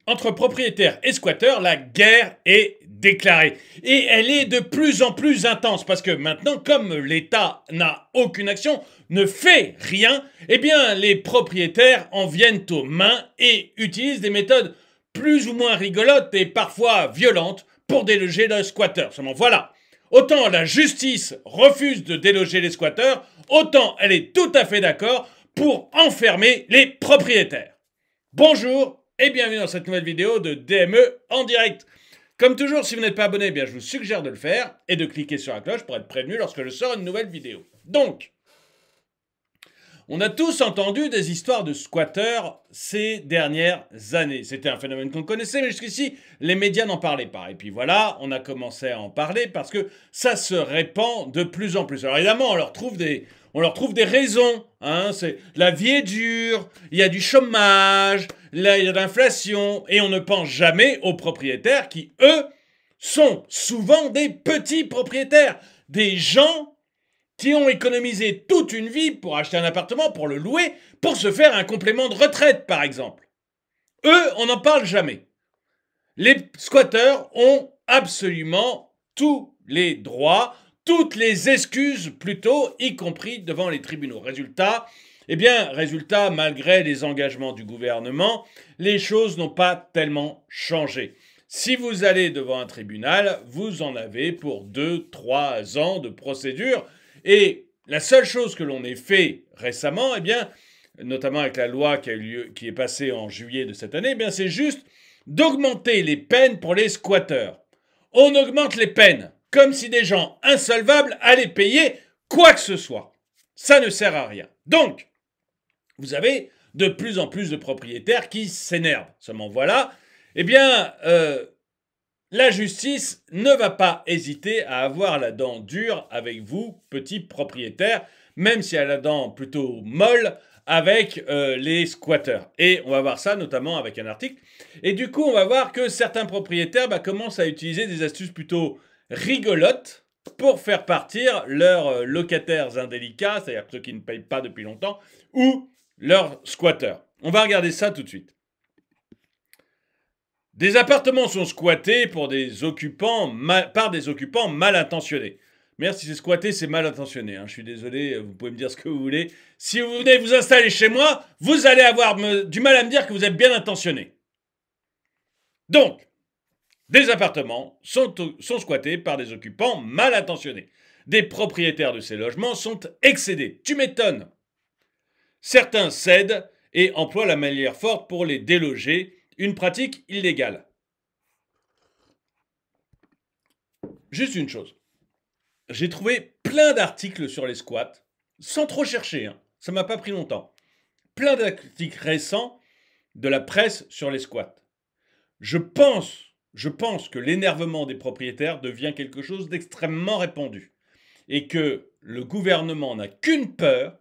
Entre propriétaires et squatteurs, la guerre est déclarée. Et elle est de plus en plus intense parce que maintenant, comme l'État n'a aucune action, ne fait rien, eh bien les propriétaires en viennent aux mains et utilisent des méthodes plus ou moins rigolotes et parfois violentes pour déloger les squatteurs. Seulement voilà, autant la justice refuse de déloger les squatteurs, autant elle est tout à fait d'accord pour enfermer les propriétaires. Bonjour et bienvenue dans cette nouvelle vidéo de DME en direct. Comme toujours, si vous n'êtes pas abonné, eh bien, je vous suggère de le faire et de cliquer sur la cloche pour être prévenu lorsque je sors une nouvelle vidéo. Donc, on a tous entendu des histoires de squatteurs ces dernières années. C'était un phénomène qu'on connaissait, mais jusqu'ici, les médias n'en parlaient pas. Et puis voilà, on a commencé à en parler parce que ça se répand de plus en plus. Alors évidemment, on leur trouve des raisons. Hein, la vie est dure, il y a du chômage, là, il y a de l'inflation, et on ne pense jamais aux propriétaires qui, eux, sont souvent des petits propriétaires. Des gens qui ont économisé toute une vie pour acheter un appartement, pour le louer, pour se faire un complément de retraite, par exemple. Eux, on n'en parle jamais. Les squatteurs ont absolument tous les droits, toutes les excuses plutôt, y compris devant les tribunaux. Résultat, malgré les engagements du gouvernement, les choses n'ont pas tellement changé. Si vous allez devant un tribunal, vous en avez pour 2-3 ans de procédure. Et la seule chose que l'on ait fait récemment, notamment avec la loi qui est passée en juillet de cette année, c'est juste d'augmenter les peines pour les squatteurs. On augmente les peines, comme si des gens insolvables allaient payer quoi que ce soit. Ça ne sert à rien. Donc, vous avez de plus en plus de propriétaires qui s'énervent. Seulement voilà, la justice ne va pas hésiter à avoir la dent dure avec vous, petits propriétaires, même si elle a la dent plutôt molle avec les squatteurs. Et on va voir ça notamment avec un article. Et du coup, on va voir que certains propriétaires commencent à utiliser des astuces plutôt rigolotes pour faire partir leurs locataires indélicats, c'est-à-dire ceux qui ne payent pas depuis longtemps, ou leurs squatteurs. On va regarder ça tout de suite. Des appartements sont squattés par des occupants mal intentionnés. Merde, si c'est squatté, c'est mal intentionné. Hein. Je suis désolé, vous pouvez me dire ce que vous voulez. Si vous venez vous installer chez moi, vous allez avoir du mal à me dire que vous êtes bien intentionné. Donc, des appartements sont squattés par des occupants mal intentionnés. Des propriétaires de ces logements sont excédés. Tu m'étonnes. Certains cèdent et emploient la manière forte pour les déloger, une pratique illégale. Juste une chose. J'ai trouvé plein d'articles sur les squats, sans trop chercher, hein. Ça m'a pas pris longtemps. Plein d'articles récents de la presse sur les squats. Je pense que l'énervement des propriétaires devient quelque chose d'extrêmement répandu. Et que le gouvernement n'a qu'une peur,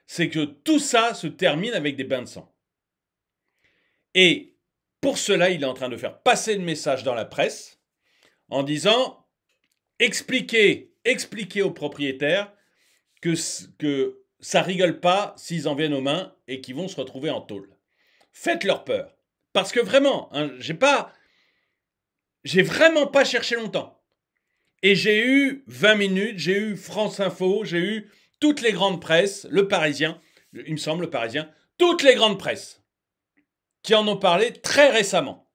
c'est que tout ça se termine avec des bains de sang. Et pour cela, il est en train de faire passer le message dans la presse en disant expliquez aux propriétaires que ça rigole pas s'ils en viennent aux mains et qu'ils vont se retrouver en tôle. Faites-leur peur. Parce que vraiment, hein, j'ai vraiment pas cherché longtemps. Et j'ai eu 20 minutes, j'ai eu France Info, j'ai eu toutes les grandes presses, Le Parisien, il me semble, Le Parisien, toutes les grandes presses qui en ont parlé très récemment.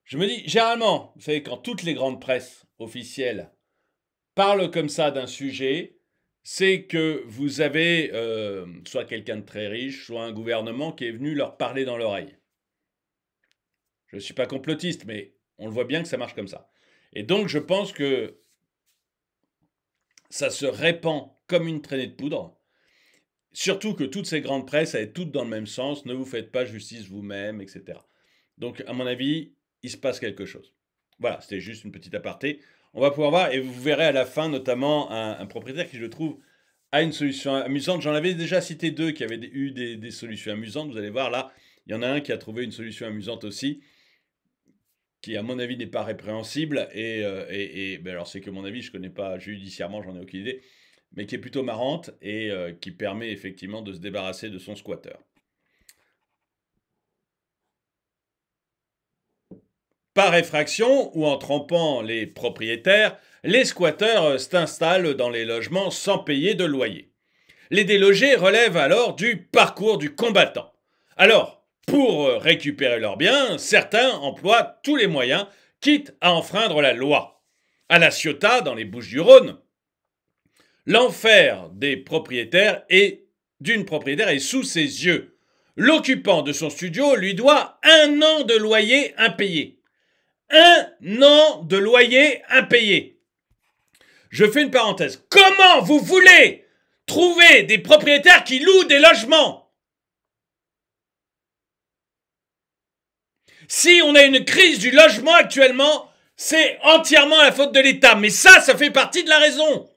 Je me dis, généralement, vous savez, quand toutes les grandes presses officielles parlent comme ça d'un sujet, c'est que vous avez soit quelqu'un de très riche, soit un gouvernement qui est venu leur parler dans l'oreille. Je ne suis pas complotiste, mais on le voit bien que ça marche comme ça. Et donc, je pense que ça se répand comme une traînée de poudre. Surtout que toutes ces grandes presses, elles sont toutes dans le même sens. Ne vous faites pas justice vous-même, etc. Donc, à mon avis, il se passe quelque chose. Voilà, c'était juste une petite aparté. On va pouvoir voir, et vous verrez à la fin notamment un propriétaire qui, je trouve, a une solution amusante. J'en avais déjà cité deux qui avaient eu des solutions amusantes. Vous allez voir, là, il y en a un qui a trouvé une solution amusante aussi, qui, à mon avis, n'est pas répréhensible. Alors, c'est que mon avis, je ne connais pas judiciairement, j'en ai aucune idée, mais qui est plutôt marrante et qui permet effectivement de se débarrasser de son squatteur. par effraction ou en trompant les propriétaires, les squatteurs s'installent dans les logements sans payer de loyer. Les délogés relèvent alors du parcours du combattant. Alors, pour récupérer leurs biens, certains emploient tous les moyens, quitte à enfreindre la loi. À La Ciotat, dans les Bouches-du-Rhône, l'enfer d'une propriétaire est sous ses yeux. L'occupant de son studio lui doit 1 an de loyer impayé. 1 an de loyer impayé. Je fais une parenthèse. Comment vous voulez trouver des propriétaires qui louent des logements? Si on a une crise du logement actuellement, c'est entièrement la faute de l'État. Mais ça fait partie de la raison.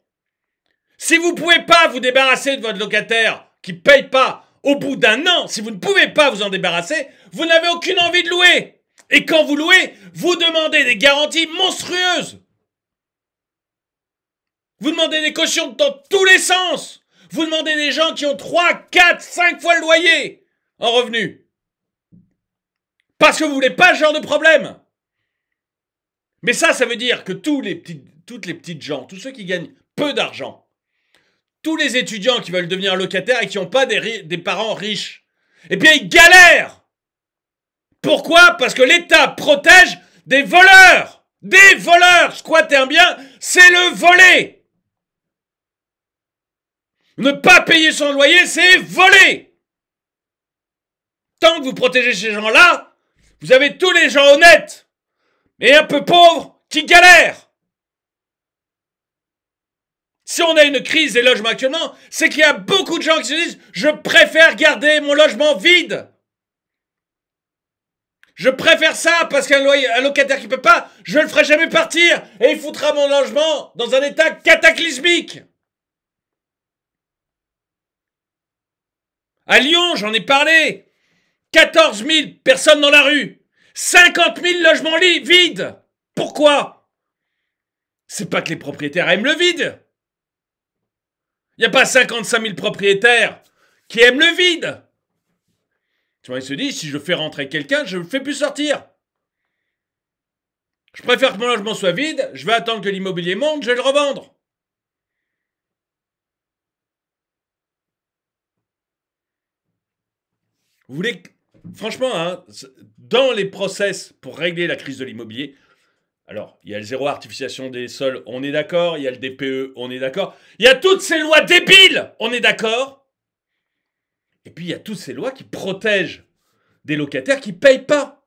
Si vous ne pouvez pas vous débarrasser de votre locataire qui ne paye pas au bout d'1 an, si vous ne pouvez pas vous en débarrasser, vous n'avez aucune envie de louer. Et quand vous louez, vous demandez des garanties monstrueuses. Vous demandez des cautions dans tous les sens. Vous demandez des gens qui ont 3, 4, 5 fois le loyer en revenus. Parce que vous ne voulez pas ce genre de problème. Mais ça veut dire que toutes les petites gens, tous ceux qui gagnent peu d'argent, tous les étudiants qui veulent devenir locataires et qui n'ont pas des parents riches, eh bien ils galèrent. Pourquoi? Parce que l'État protège des voleurs. Des voleurs. Squatter un bien, c'est le voler. Ne pas payer son loyer, c'est voler. Tant que vous protégez ces gens-là, vous avez tous les gens honnêtes et un peu pauvres qui galèrent. Si on a une crise des logements actuellement, c'est qu'il y a beaucoup de gens qui se disent « Je préfère garder mon logement vide. Je préfère ça parce qu'un locataire qui ne peut pas, je ne le ferai jamais partir et il foutra mon logement dans un état cataclysmique. » À Lyon, j'en ai parlé. 14 000 personnes dans la rue. 50 000 logements vides. Pourquoi? C'est pas que les propriétaires aiment le vide. Il n'y a pas 55 000 propriétaires qui aiment le vide. Tu vois, ils se disent, si je fais rentrer quelqu'un, je ne le fais plus sortir. Je préfère que mon logement soit vide, je vais attendre que l'immobilier monte, je vais le revendre. Vous voulez... Franchement, hein, dans les process pour régler la crise de l'immobilier, alors, il y a le zéro artificialisation des sols, on est d'accord. Il y a le DPE, on est d'accord. Il y a toutes ces lois débiles, on est d'accord. Et puis, il y a toutes ces lois qui protègent des locataires qui ne payent pas.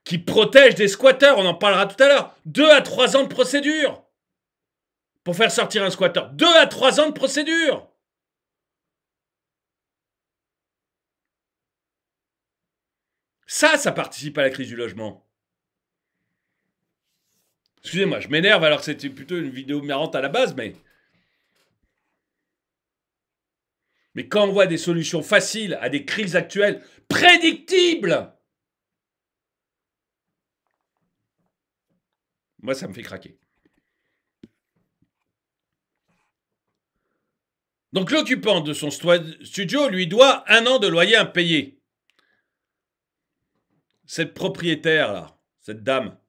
Qui protègent des squatteurs, on en parlera tout à l'heure. 2 à 3 ans de procédure pour faire sortir un squatteur. 2 à 3 ans de procédure. Ça participe à la crise du logement. Excusez-moi, je m'énerve alors que c'était plutôt une vidéo marrante à la base, mais quand on voit des solutions faciles à des crises actuelles, prédictibles, moi ça me fait craquer. Donc l'occupant de son studio lui doit 1 an de loyer impayé. Cette propriétaire-là, cette dame,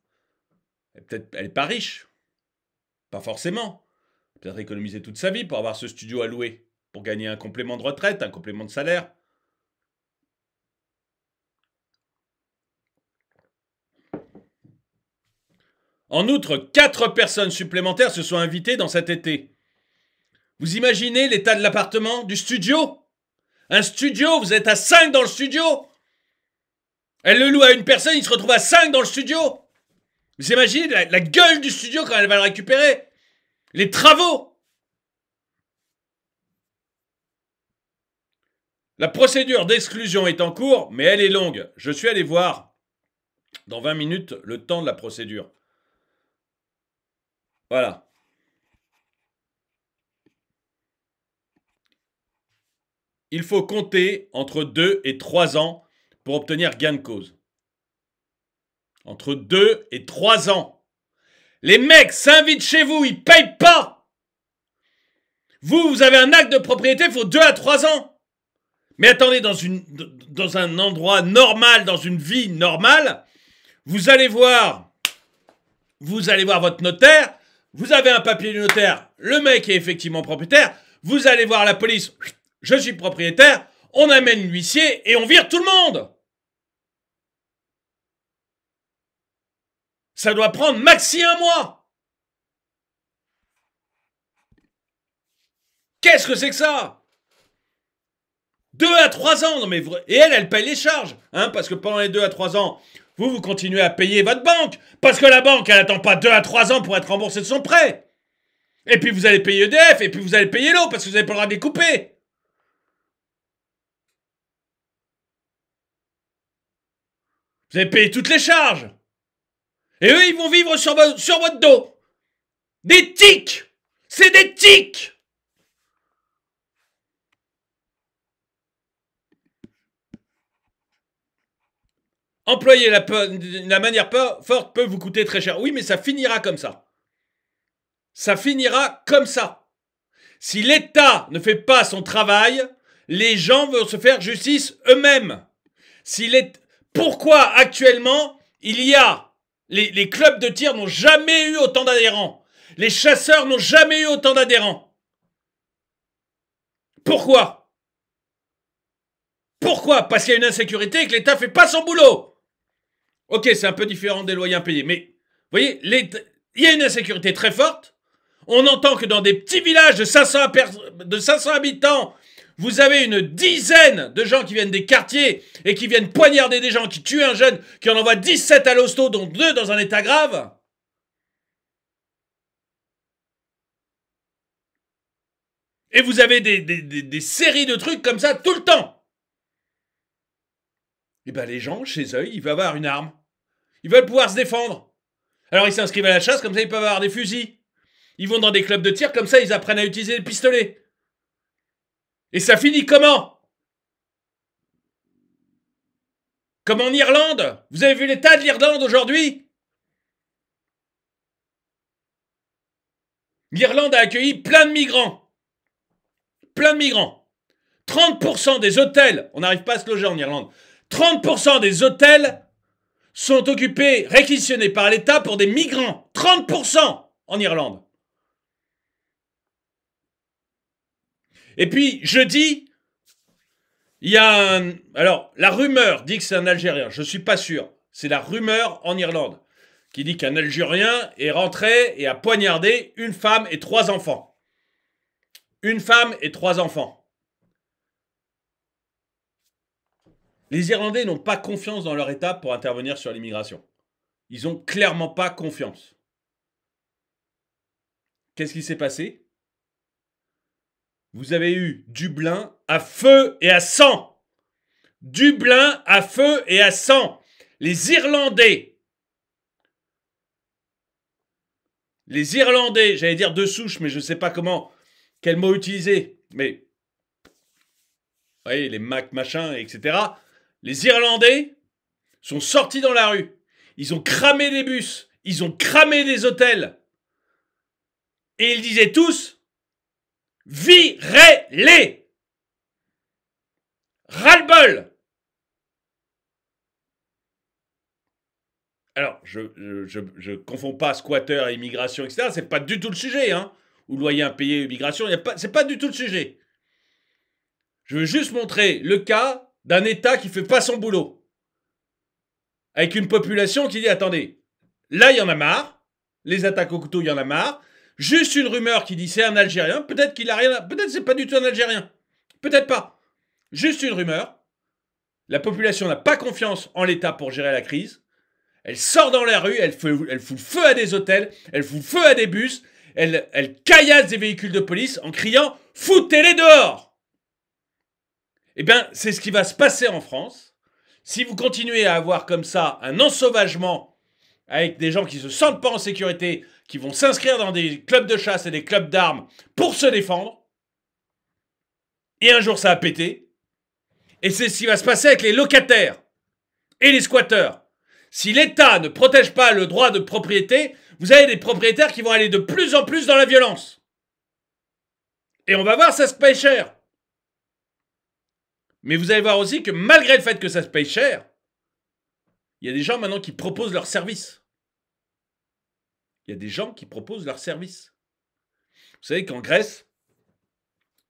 elle n'est pas riche. Pas forcément. Peut-être économiser toute sa vie pour avoir ce studio à louer. Pour gagner un complément de retraite, un complément de salaire. En outre, 4 personnes supplémentaires se sont invitées dans cet été. Vous imaginez l'état de l'appartement, du studio? Un studio, vous êtes à 5 dans le studio. Elle le loue à une personne, il se retrouve à 5 dans le studio. Vous imaginez la gueule du studio quand elle va le récupérer? Les travaux. La procédure d'exclusion est en cours, mais elle est longue. Je suis allé voir dans 20 minutes le temps de la procédure. Voilà. Il faut compter entre 2 et 3 ans pour obtenir gain de cause. Entre 2 et 3 ans. Les mecs s'invitent chez vous, ils payent pas. Vous avez un acte de propriété, il faut 2 à 3 ans. Mais attendez, dans un endroit normal, dans une vie normale, vous allez voir votre notaire, vous avez un papier du notaire, le mec est effectivement propriétaire, vous allez voir la police, je suis propriétaire, on amène l'huissier et on vire tout le monde. Ça doit prendre maxi 1 mois. Qu'est-ce que c'est que ça? 2 à 3 ans, non mais et elle paye les charges, hein, parce que pendant les 2 à 3 ans, vous continuez à payer votre banque, parce que la banque, elle attend pas 2 à 3 ans pour être remboursée de son prêt. Et puis vous allez payer EDF, et puis vous allez payer l'eau, parce que vous n'avez pas le droit de les couper. Vous allez payer toutes les charges. Et eux, ils vont vivre sur votre dos. Des tics. C'est des tics. Employer la manière forte peut vous coûter très cher. Oui, mais ça finira comme ça. Ça finira comme ça. Si l'État ne fait pas son travail, les gens vont se faire justice eux-mêmes. Pourquoi actuellement, il y a... Les clubs de tir n'ont jamais eu autant d'adhérents. Les chasseurs n'ont jamais eu autant d'adhérents. Pourquoi? Pourquoi? Parce qu'il y a une insécurité et que l'État fait pas son boulot. Ok, c'est un peu différent des loyers impayés, mais vous voyez, il y a une insécurité très forte. On entend que dans des petits villages de 500 habitants, vous avez une dizaine de gens qui viennent des quartiers et qui viennent poignarder des gens, qui tuent un jeune, qui en envoient 17 à l'hosto, dont 2 dans un état grave. Et vous avez des séries de trucs comme ça tout le temps. Et bien les gens, chez eux, ils veulent avoir une arme. Ils veulent pouvoir se défendre. Alors ils s'inscrivent à la chasse, comme ça ils peuvent avoir des fusils. Ils vont dans des clubs de tir, comme ça ils apprennent à utiliser les pistolets. Et ça finit comment? Comme en Irlande? Vous avez vu l'état de l'Irlande aujourd'hui? L'Irlande a accueilli plein de migrants. Plein de migrants. 30% des hôtels, on n'arrive pas à se loger en Irlande, 30% des hôtels sont occupés, réquisitionnés par l'État pour des migrants. 30% en Irlande. Et puis, jeudi, il y a un... Alors, la rumeur dit que c'est un Algérien. Je ne suis pas sûr. C'est la rumeur en Irlande qui dit qu'un Algérien est rentré et a poignardé une femme et 3 enfants. Une femme et 3 enfants. Les Irlandais n'ont pas confiance dans leur État pour intervenir sur l'immigration. Ils n'ont clairement pas confiance. Qu'est-ce qui s'est passé? Vous avez eu Dublin à feu et à sang. Dublin à feu et à sang. Les Irlandais, j'allais dire de souche, mais je ne sais pas quel mot utiliser, mais, vous voyez, les Mac machin, etc. Les Irlandais sont sortis dans la rue. Ils ont cramé des bus. Ils ont cramé des hôtels. Et ils disaient tous, virez-les! Ras-le-bol! Alors, je confonds pas squatter et immigration, etc. C'est pas du tout le sujet, hein. Ou loyer impayé, immigration, c'est pas du tout le sujet. Je veux juste montrer le cas d'un État qui fait pas son boulot. Avec une population qui dit, attendez, là il y en a marre, les attaques au couteau, il y en a marre, juste une rumeur qui dit c'est un Algérien, peut-être qu'il a rien, peut-être c'est pas du tout un Algérien, peut-être pas. Juste une rumeur, la population n'a pas confiance en l'État pour gérer la crise, elle sort dans la rue, elle fout le feu à des hôtels, elle fout le feu à des bus, elle caillasse des véhicules de police en criant « Foutez-les dehors !» Eh bien, c'est ce qui va se passer en France. Si vous continuez à avoir comme ça un ensauvagement avec des gens qui se sentent pas en sécurité, qui vont s'inscrire dans des clubs de chasse et des clubs d'armes pour se défendre, et un jour ça va péter, et c'est ce qui va se passer avec les locataires et les squatteurs. Si l'État ne protège pas le droit de propriété, vous avez des propriétaires qui vont aller de plus en plus dans la violence. Et on va voir, ça se paye cher. Mais vous allez voir aussi que malgré le fait que ça se paye cher, Il y a des gens maintenant qui proposent leur service. Il y a des gens qui proposent leur service. Vous savez qu'en Grèce,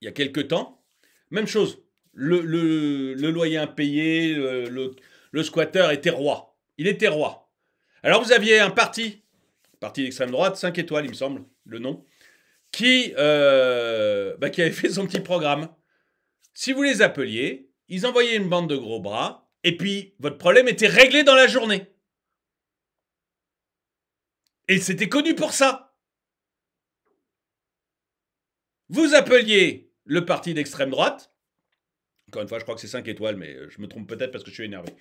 il y a quelque temps, même chose. Le loyer impayé, le squatteur était roi. Il était roi. Alors vous aviez un parti d'extrême droite, 5 étoiles il me semble, le nom, qui avait fait son petit programme. Si vous les appeliez, ils envoyaient une bande de gros bras, et puis votre problème était réglé dans la journée. Et c'était connu pour ça. Vous appeliez le parti d'extrême droite. Encore une fois, je crois que c'est 5 étoiles, mais je me trompe peut-être parce que je suis énervé.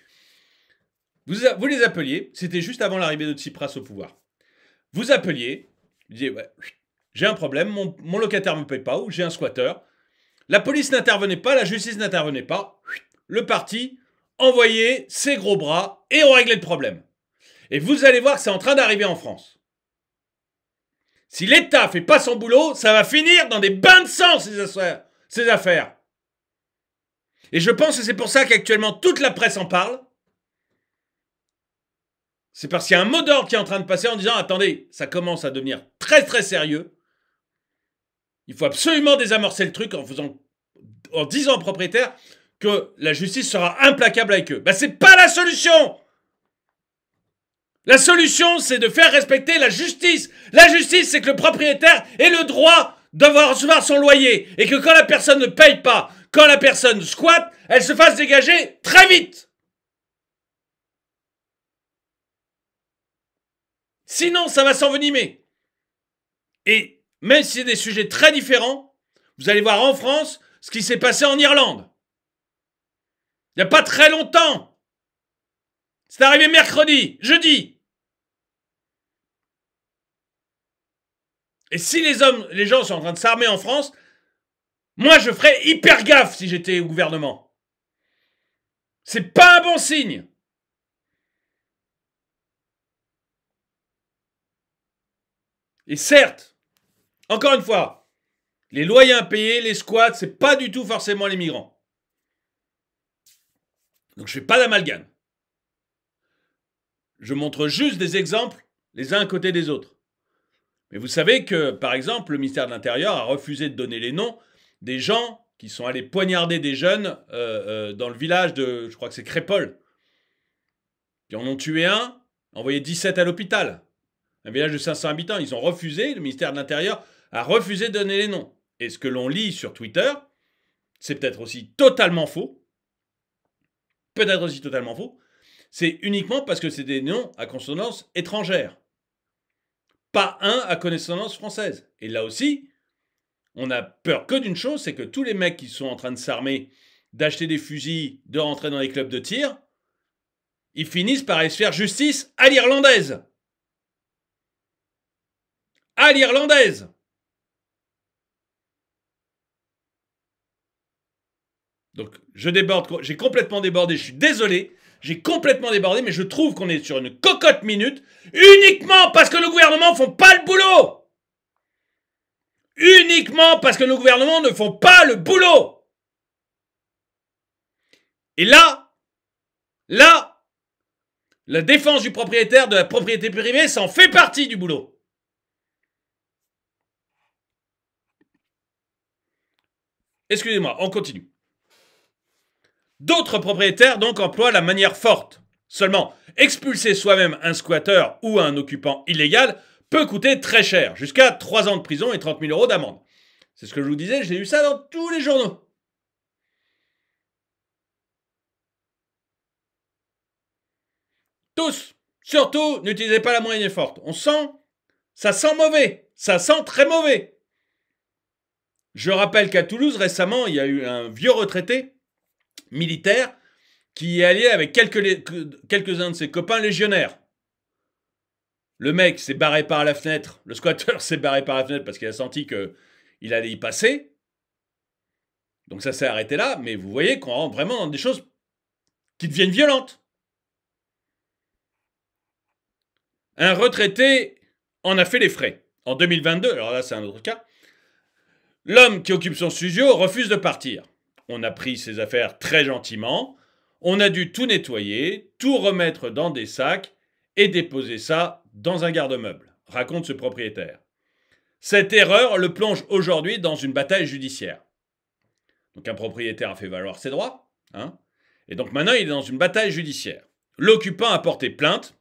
Vous les appeliez, c'était juste avant l'arrivée de Tsipras au pouvoir. Vous appeliez, vous disiez, ouais, j'ai un problème, mon locataire ne me paye pas, ou j'ai un squatteur. La police n'intervenait pas, la justice n'intervenait pas. Le parti envoyait ses gros bras et on réglait le problème. Et vous allez voir que c'est en train d'arriver en France. Si l'État fait pas son boulot, ça va finir dans des bains de sang, ces affaires. Et je pense que c'est pour ça qu'actuellement toute la presse en parle. C'est parce qu'il y a un mot d'ordre qui est en train de passer en disant « Attendez, ça commence à devenir très très sérieux. Il faut absolument désamorcer le truc en disant aux propriétaires que la justice sera implacable avec eux. » Ben c'est pas la solution. La solution, c'est de faire respecter la justice. La justice, c'est que le propriétaire ait le droit d'avoir recevoir son loyer. Et que quand la personne ne paye pas, quand la personne squatte, elle se fasse dégager très vite. Sinon, ça va s'envenimer. Et même si c'est des sujets très différents, vous allez voir en France ce qui s'est passé en Irlande. Il n'y a pas très longtemps. C'est arrivé mercredi, jeudi. Et si les gens sont en train de s'armer en France, moi je ferais hyper gaffe si j'étais au gouvernement. C'est pas un bon signe. Et certes, encore une fois, les loyers impayés, les squats, c'est pas du tout forcément les migrants. Donc je fais pas d'amalgame. Je montre juste des exemples, les uns à côté des autres. Mais vous savez que, par exemple, le ministère de l'Intérieur a refusé de donner les noms des gens qui sont allés poignarder des jeunes dans le village de, je crois que c'est Crépol. Qui en ont tué un, envoyé 17 à l'hôpital. Un village de 500 habitants. Ils ont refusé, le ministère de l'Intérieur a refusé de donner les noms. Et ce que l'on lit sur Twitter, c'est peut-être aussi totalement faux. Peut-être aussi totalement faux. C'est uniquement parce que c'est des noms à consonance étrangère. Pas un à consonance française. Et là aussi, on a peur que d'une chose, c'est que tous les mecs qui sont en train de s'armer, d'acheter des fusils, de rentrer dans les clubs de tir, ils finissent par aller se faire justice à l'irlandaise. À l'irlandaise. Donc, je déborde, j'ai complètement débordé, je suis désolé, j'ai complètement débordé, mais je trouve qu'on est sur une cocotte minute, uniquement parce que le gouvernement ne font pas le boulot. Uniquement parce que nos gouvernements ne font pas le boulot. Et là, la défense du propriétaire, de la propriété privée, ça en fait partie du boulot. Excusez-moi, on continue. D'autres propriétaires donc emploient la manière forte. Seulement, expulser soi-même un squatteur ou un occupant illégal peut coûter très cher, jusqu'à 3 ans de prison et 30 000 € d'amende. C'est ce que je vous disais, j'ai eu ça dans tous les journaux. Tous, surtout, n'utilisez pas la moyenne forte. Ça sent mauvais, ça sent très mauvais. Je rappelle qu'à Toulouse, récemment, il y a eu un vieux retraité militaire qui est allié avec quelques-uns de ses copains légionnaires. Le mec s'est barré par la fenêtre, le squatteur s'est barré par la fenêtre parce qu'il a senti qu'il allait y passer. Donc ça s'est arrêté là, mais vous voyez qu'on rentre vraiment dans des choses qui deviennent violentes. Un retraité en a fait les frais. En 2022, alors là c'est un autre cas, l'homme qui occupe son studio refuse de partir. On a pris ses affaires très gentiment, On a dû tout nettoyer, tout remettre dans des sacs et déposer ça dans un garde-meuble, raconte ce propriétaire. Cette erreur le plonge aujourd'hui dans une bataille judiciaire. Donc un propriétaire a fait valoir ses droits, hein, et donc maintenant il est dans une bataille judiciaire. L'occupant a porté plainte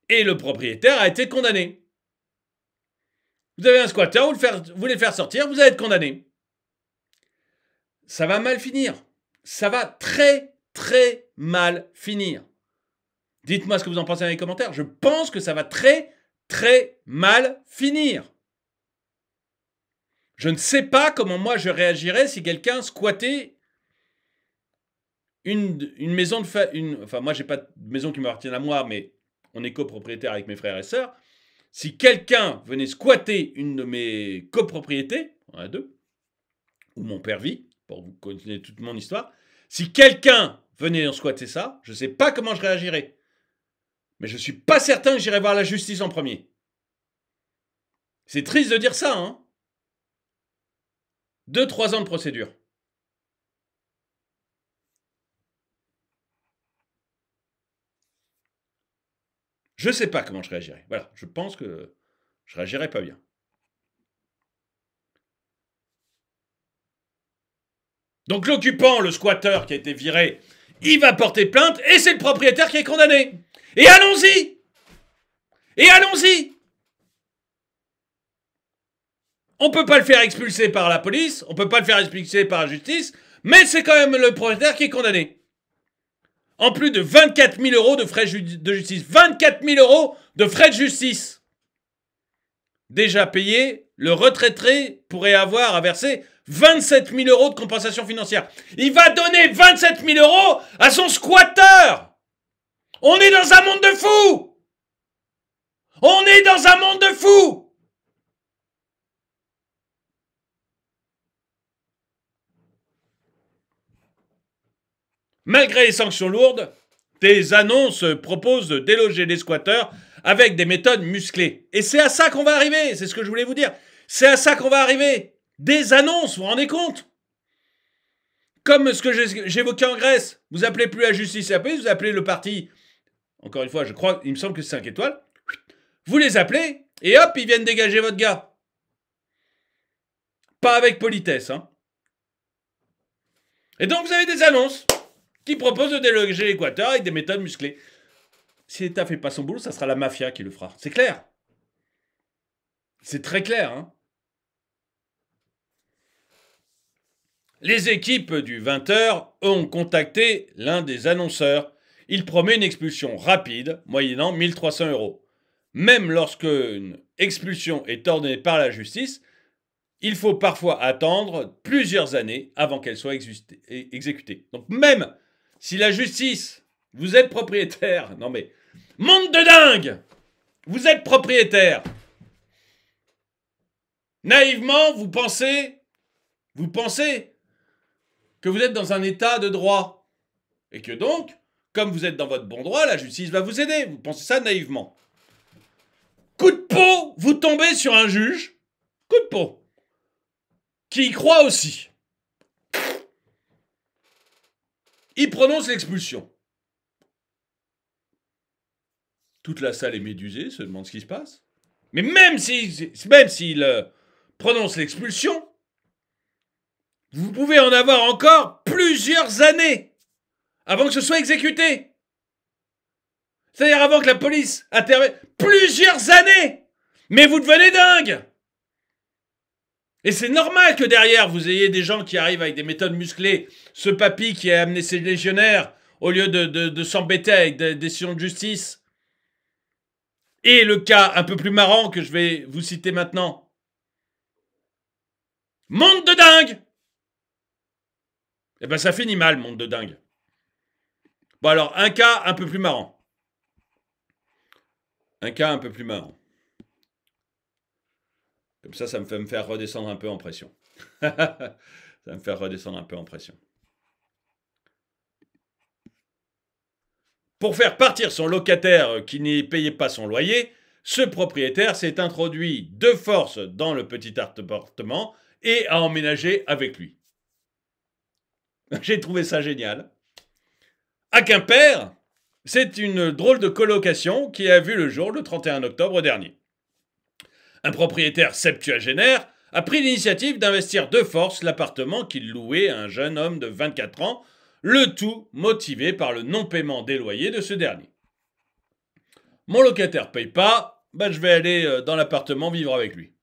et le propriétaire a été condamné. Vous avez un squatter, vous voulez le faire sortir, vous allez être condamné. Ça va mal finir. Ça va très très mal finir. Dites-moi ce que vous en pensez dans les commentaires. Je pense que ça va très très mal finir. Je ne sais pas comment moi je réagirais si quelqu'un squattait une maison de enfin moi j'ai pas de maison qui m'appartient à moi, mais on est copropriétaire avec mes frères et sœurs. Si quelqu'un venait squatter une de mes copropriétés, on en a deux, ou mon père vit, pour vous connaître toute mon histoire, si quelqu'un venait en squatter ça, je ne sais pas comment je réagirais. Mais je ne suis pas certain que j'irai voir la justice en premier. C'est triste de dire ça, hein. 2-3 ans de procédure. Je ne sais pas comment je réagirais. Voilà, je pense que je réagirais pas bien. Donc l'occupant, le squatteur qui a été viré, il va porter plainte et c'est le propriétaire qui est condamné. Et allons-y! Et allons-y! On ne peut pas le faire expulser par la police, on ne peut pas le faire expulser par la justice, mais c'est quand même le propriétaire qui est condamné. En plus de 24 000 euros de frais de justice. 24 000 euros de frais de justice. Déjà payé, le retraité pourrait avoir à verser 27 000 euros de compensation financière. Il va donner 27 000 euros à son squatteur. On est dans un monde de fous. On est dans un monde de fous. Malgré les sanctions lourdes, des annonces proposent de déloger les squatteurs avec des méthodes musclées. Et c'est à ça qu'on va arriver, c'est ce que je voulais vous dire. C'est à ça qu'on va arriver. Des annonces, vous vous rendez compte? Comme ce que j'évoquais en Grèce. Vous appelez plus la justice et la police, vous appelez le parti, encore une fois, je crois, il me semble que c'est 5 étoiles. Vous les appelez et hop, ils viennent dégager votre gars. Pas avec politesse, hein. Et donc vous avez des annonces qui propose de déloger l'Équateur avec des méthodes musclées. Si l'État ne fait pas son boulot, ça sera la mafia qui le fera. C'est clair. C'est très clair, hein. Les équipes du 20h ont contacté l'un des annonceurs. Il promet une expulsion rapide, moyennant 1 300 euros. Même lorsque une expulsion est ordonnée par la justice, il faut parfois attendre plusieurs années avant qu'elle soit exécutée. Donc même si la justice, vous êtes propriétaire, non mais, monde de dingue! Vous êtes propriétaire. Naïvement, vous pensez que vous êtes dans un état de droit. Et que donc, comme vous êtes dans votre bon droit, la justice va vous aider. Vous pensez ça naïvement. Coup de peau, vous tombez sur un juge, coup de peau, qui y croit aussi. Il prononce l'expulsion. Toute la salle est médusée, se demande ce qui se passe. Mais même s'il prononce l'expulsion, vous pouvez en avoir encore plusieurs années avant que ce soit exécuté. C'est-à-dire avant que la police intervienne. Plusieurs années. Mais vous devenez dingue. Et c'est normal que derrière, vous ayez des gens qui arrivent avec des méthodes musclées. Ce papy qui a amené ses légionnaires au lieu de s'embêter avec des décisions de justice. Et le cas un peu plus marrant que je vais vous citer maintenant. Monde de dingue. Eh ben ça finit mal, monde de dingue. Bon alors, un cas un peu plus marrant. Un cas un peu plus marrant. Comme ça me fait me faire redescendre un peu en pression. Ça va me faire redescendre un peu en pression. Pour faire partir son locataire qui n'y payait pas son loyer, ce propriétaire s'est introduit de force dans le petit appartement et a emménagé avec lui. J'ai trouvé ça génial. À Quimper, c'est une drôle de colocation qui a vu le jour le 31 octobre dernier. Un propriétaire septuagénaire a pris l'initiative d'investir de force l'appartement qu'il louait à un jeune homme de 24 ans, le tout motivé par le non-paiement des loyers de ce dernier. Mon locataire paye pas, je vais aller dans l'appartement vivre avec lui.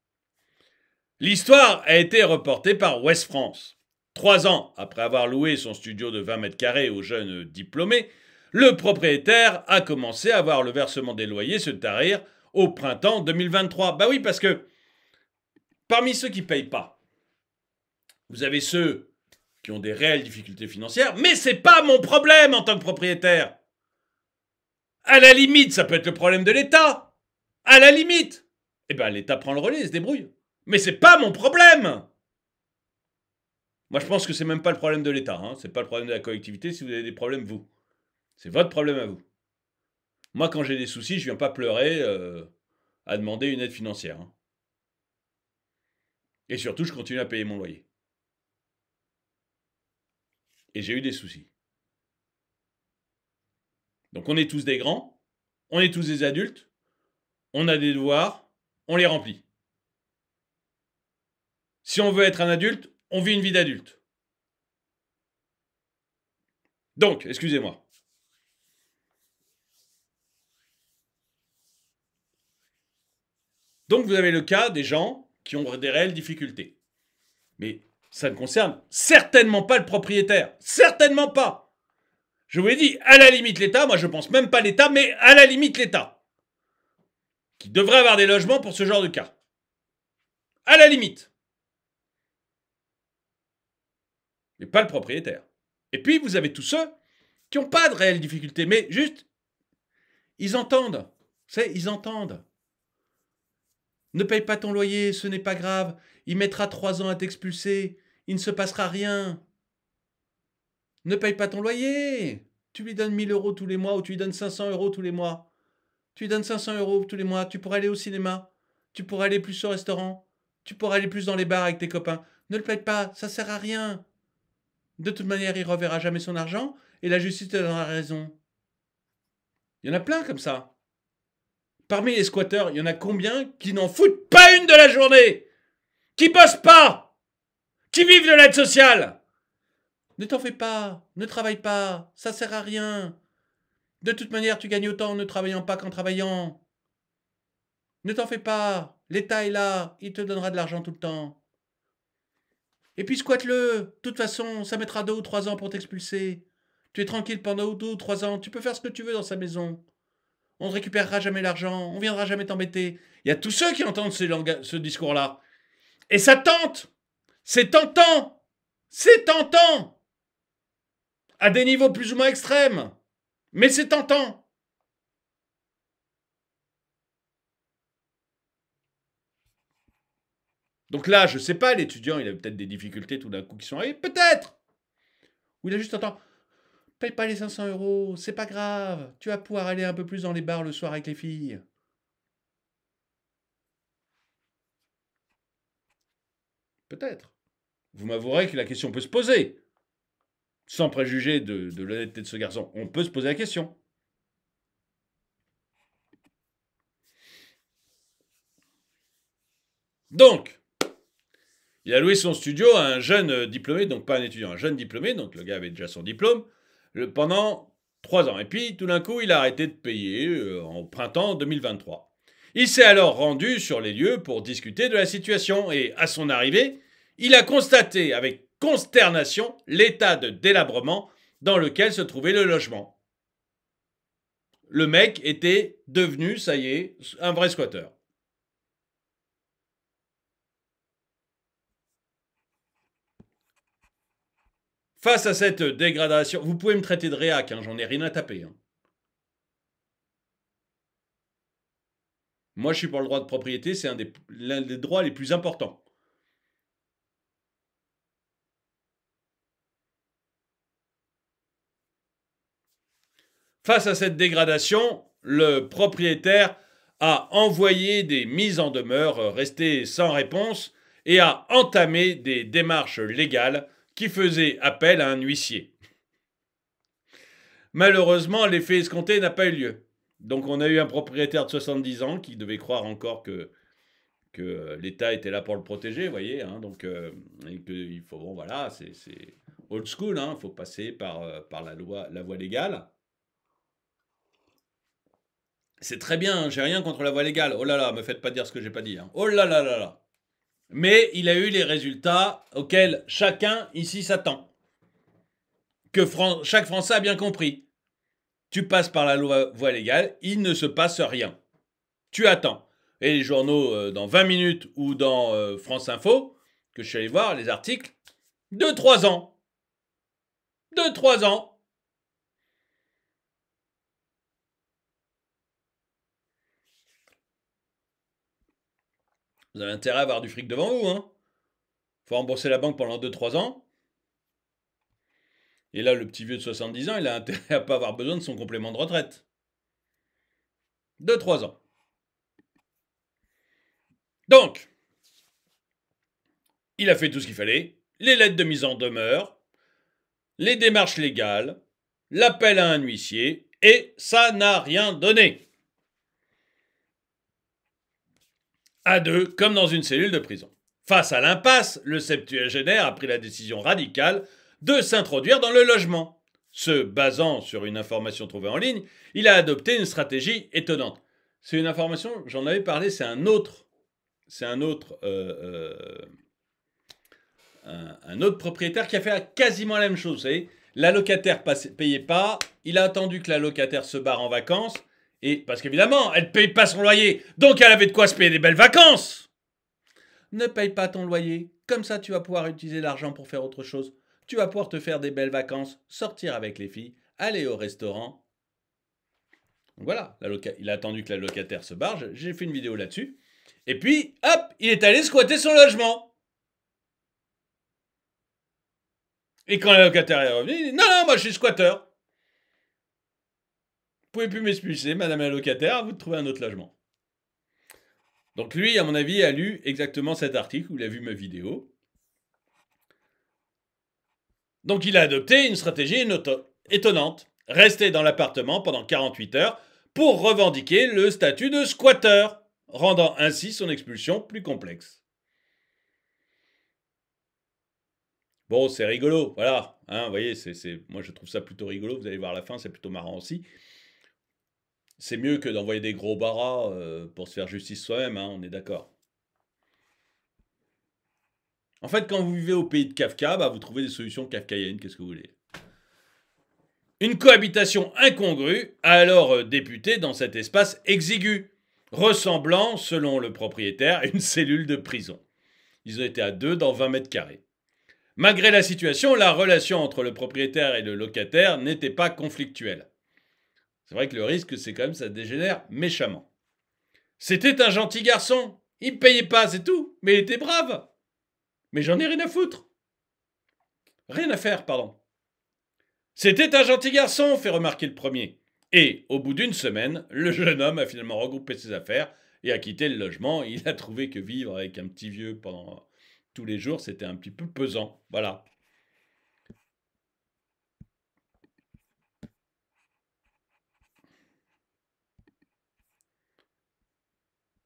L'histoire a été reportée par Ouest France. 3 ans après avoir loué son studio de 20 mètres carrés au jeune diplômé, le propriétaire a commencé à voir le versement des loyers se tarir au printemps 2023. Oui, parce que parmi ceux qui ne payent pas, vous avez ceux qui ont des réelles difficultés financières, mais c'est pas mon problème en tant que propriétaire. À la limite, ça peut être le problème de l'État. À la limite. L'État prend le relais et se débrouille. Mais c'est pas mon problème. Moi, je pense que c'est même pas le problème de l'État. C'est pas le problème de la collectivité si vous avez des problèmes, vous. C'est votre problème à vous. Moi, quand j'ai des soucis, je viens pas pleurer à demander une aide financière. Et surtout, je continue à payer mon loyer. Et j'ai eu des soucis. Donc on est tous des grands, on est tous des adultes, on a des devoirs, on les remplit. Si on veut être un adulte, on vit une vie d'adulte. Donc, excusez-moi. Donc vous avez le cas des gens qui ont des réelles difficultés. Mais ça ne concerne certainement pas le propriétaire. Certainement pas. Je vous l'ai dit, à la limite l'État, moi je pense même pas l'État, mais à la limite l'État. Qui devrait avoir des logements pour ce genre de cas. À la limite. Mais pas le propriétaire. Et puis vous avez tous ceux qui n'ont pas de réelles difficultés, mais juste, ils entendent. Vous savez, ils entendent. Ne paye pas ton loyer, ce n'est pas grave. Il mettra 3 ans à t'expulser. Il ne se passera rien. Ne paye pas ton loyer. Tu lui donnes 1 000 € tous les mois ou tu lui donnes 500 € tous les mois. Tu lui donnes 500 € tous les mois. Tu pourras aller au cinéma. Tu pourras aller plus au restaurant. Tu pourras aller plus dans les bars avec tes copains. Ne le paye pas, ça sert à rien. De toute manière, il reverra jamais son argent et la justice te donnera raison. Il y en a plein comme ça. Parmi les squatteurs, il y en a combien qui n'en foutent pas une de la journée? Qui bossent pas? Qui vivent de l'aide sociale? Ne t'en fais pas, ne travaille pas, ça sert à rien. De toute manière, tu gagnes autant en ne travaillant pas qu'en travaillant. Ne t'en fais pas, l'État est là, il te donnera de l'argent tout le temps. Et puis squatte-le, de toute façon, ça mettra 2 ou 3 ans pour t'expulser. Tu es tranquille pendant 2 ou 3 ans, tu peux faire ce que tu veux dans sa maison. On ne récupérera jamais l'argent, on viendra jamais t'embêter. Il y a tous ceux qui entendent ce discours-là. Et ça tente. C'est tentant. C'est tentant. À des niveaux plus ou moins extrêmes. Mais c'est tentant. Donc là, je sais pas, l'étudiant, il a peut-être des difficultés tout d'un coup qui sont arrivées. Peut-être. Ou il a juste entendu. Paye pas les 500 €, c'est pas grave. Tu vas pouvoir aller un peu plus dans les bars le soir avec les filles. Peut-être. Vous m'avouerez que la question peut se poser. Sans préjuger de l'honnêteté de ce garçon, on peut se poser la question. Donc, il a loué son studio à un jeune diplômé, donc pas un étudiant, un jeune diplômé, donc le gars avait déjà son diplôme, pendant 3 ans. Et puis, tout d'un coup, il a arrêté de payer en printemps 2023. Il s'est alors rendu sur les lieux pour discuter de la situation. Et à son arrivée, il a constaté avec consternation l'état de délabrement dans lequel se trouvait le logement. Le mec était devenu, ça y est, un vrai squatteur. Face à cette dégradation, vous pouvez me traiter de réac, j'en ai rien à taper. Moi, je suis pour le droit de propriété, c'est l'un des droits les plus importants. Face à cette dégradation, le propriétaire a envoyé des mises en demeure restées sans réponse et a entamé des démarches légales qui faisait appel à un huissier. Malheureusement, l'effet escompté n'a pas eu lieu. Donc on a eu un propriétaire de 70 ans qui devait croire encore que l'État était là pour le protéger, vous voyez, hein, donc et qu'il faut, bon voilà, c'est old school, hein, il faut passer par la voie légale. C'est très bien, hein, j'ai rien contre la voie légale. Oh là là, me faites pas dire ce que j'ai pas dit. Hein. Oh là là là là. Mais il a eu les résultats auxquels chacun ici s'attend. Que chaque Français a bien compris. Tu passes par la voie légale, il ne se passe rien. Tu attends. Et les journaux, dans 20 minutes ou dans France Info, que je suis allé voir, les articles, 2-3 ans. 2-3 ans. Vous avez intérêt à avoir du fric devant vous, hein. Faut rembourser la banque pendant 2-3 ans. Et là, le petit vieux de 70 ans, il a intérêt à pas avoir besoin de son complément de retraite. 2-3 ans. Donc, il a fait tout ce qu'il fallait. Les lettres de mise en demeure, les démarches légales, l'appel à un huissier, et ça n'a rien donné. À deux, comme dans une cellule de prison. Face à l'impasse, le septuagénaire a pris la décision radicale de s'introduire dans le logement. Se basant sur une information trouvée en ligne, il a adopté une stratégie étonnante. C'est une information, j'en avais parlé, c'est un autre propriétaire qui a fait quasiment la même chose. Vous savez, la locataire payait pas, il a attendu que la locataire se barre en vacances, et parce qu'évidemment, elle ne paye pas son loyer, donc elle avait de quoi se payer des belles vacances. Ne paye pas ton loyer, comme ça tu vas pouvoir utiliser l'argent pour faire autre chose. Tu vas pouvoir te faire des belles vacances, sortir avec les filles, aller au restaurant. Donc voilà, il a attendu que la locataire se barre, j'ai fait une vidéo là-dessus. Et puis, hop, il est allé squatter son logement. Et quand la locataire est revenue, il dit « Non, non, moi je suis squatteur. Vous pouvez plus m'expulser, madame la locataire, à vous de trouver un autre logement. » Donc lui, à mon avis, a lu exactement cet article, ou il a vu ma vidéo. Donc il a adopté une stratégie étonnante. Rester dans l'appartement pendant 48 heures pour revendiquer le statut de squatteur, rendant ainsi son expulsion plus complexe. Bon, c'est rigolo, voilà. Hein, vous voyez, moi je trouve ça plutôt rigolo. Vous allez voir la fin, c'est plutôt marrant aussi. C'est mieux que d'envoyer des gros barras pour se faire justice soi-même, hein, on est d'accord. En fait, quand vous vivez au pays de Kafka, vous trouvez des solutions kafkaïennes, qu'est-ce que vous voulez. Une cohabitation incongrue a alors débuté dans cet espace exigu, ressemblant, selon le propriétaire, à une cellule de prison. Ils ont été à deux dans 20 mètres carrés. Malgré la situation, la relation entre le propriétaire et le locataire n'était pas conflictuelle. C'est vrai que le risque, c'est quand même ça dégénère méchamment. C'était un gentil garçon. Il me payait pas, c'est tout. Mais il était brave. Mais j'en ai rien à foutre. Rien à faire, pardon. C'était un gentil garçon, fait remarquer le premier. Et, au bout d'une semaine, le jeune homme a finalement regroupé ses affaires et a quitté le logement. Il a trouvé que vivre avec un petit vieux pendant tous les jours, c'était un petit peu pesant. Voilà.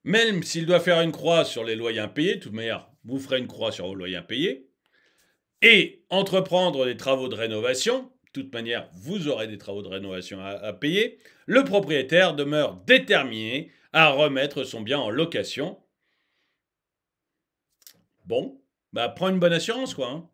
Même s'il doit faire une croix sur les loyers impayés, de toute manière, vous ferez une croix sur vos loyers impayés, et entreprendre des travaux de rénovation, de toute manière, vous aurez des travaux de rénovation à payer, le propriétaire demeure déterminé à remettre son bien en location. Bon, prends une bonne assurance, quoi. Hein.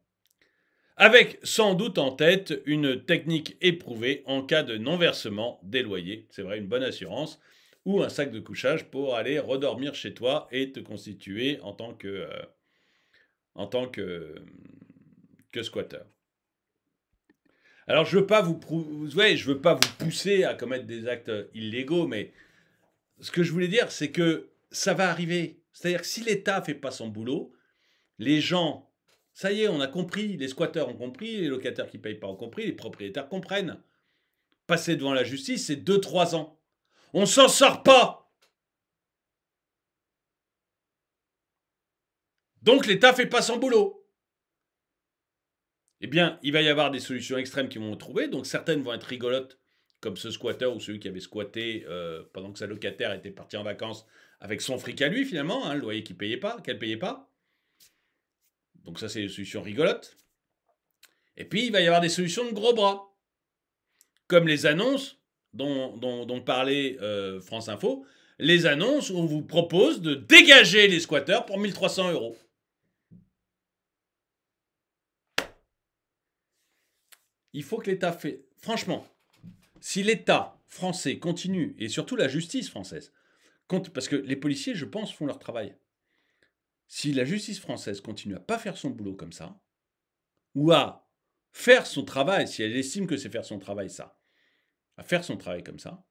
Avec sans doute en tête une technique éprouvée en cas de non-versement des loyers. C'est vrai, une bonne assurance. Ou un sac de couchage pour aller redormir chez toi et te constituer en tant que squatter. Alors je veux pas vous pousser à commettre des actes illégaux, mais ce que je voulais dire, c'est que ça va arriver. C'est-à-dire que si l'État fait pas son boulot, les gens, ça y est, on a compris, les squatteurs ont compris, les locataires qui payent pas ont compris, les propriétaires comprennent. Passer devant la justice, c'est 2-3 ans. On s'en sort pas. Donc l'État fait pas son boulot. eh bien, il va y avoir des solutions extrêmes qui vont être trouvées. Donc, certaines vont être rigolotes, comme ce squatteur ou celui qui avait squatté pendant que sa locataire était partie en vacances avec son fric à lui, finalement, hein, le loyer qu'elle ne payait pas. Donc, ça, c'est des solutions rigolotes. Et puis, il va y avoir des solutions de gros bras, comme les annonces dont parlait France Info, les annonces où on vous propose de dégager les squatteurs pour 1 300 €. Il faut que l'État fait... Franchement, si l'État français continue, et surtout la justice française, parce que les policiers, je pense, font leur travail. Si la justice française continue à pas faire son boulot comme ça, ou à faire son travail, si elle estime que c'est faire son travail ça, à faire son travail comme ça,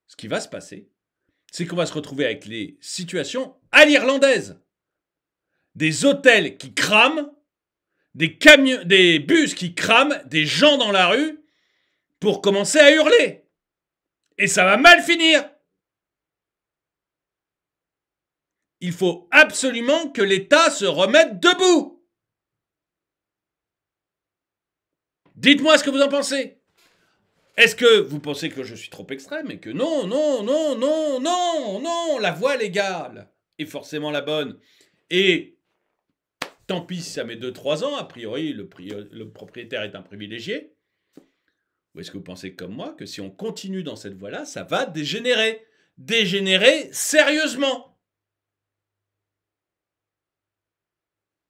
ce qui va se passer, c'est qu'on va se retrouver avec les situations à l'irlandaise. Des hôtels qui crament, des bus qui crament, des gens dans la rue pour commencer à hurler. Et ça va mal finir. Il faut absolument que l'État se remette debout. Dites-moi ce que vous en pensez. Est-ce que vous pensez que je suis trop extrême et que non, la voie légale est forcément la bonne. Et tant pis si ça met 2-3 ans, a priori le propriétaire est un privilégié. Ou est-ce que vous pensez comme moi que si on continue dans cette voie-là, ça va dégénérer? Dégénérer sérieusement.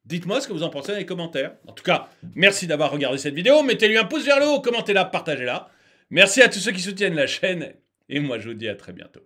Dites-moi ce que vous en pensez dans les commentaires. En tout cas, merci d'avoir regardé cette vidéo. Mettez-lui un pouce vers le haut, commentez-la, partagez-la. Merci à tous ceux qui soutiennent la chaîne. Et moi, je vous dis à très bientôt.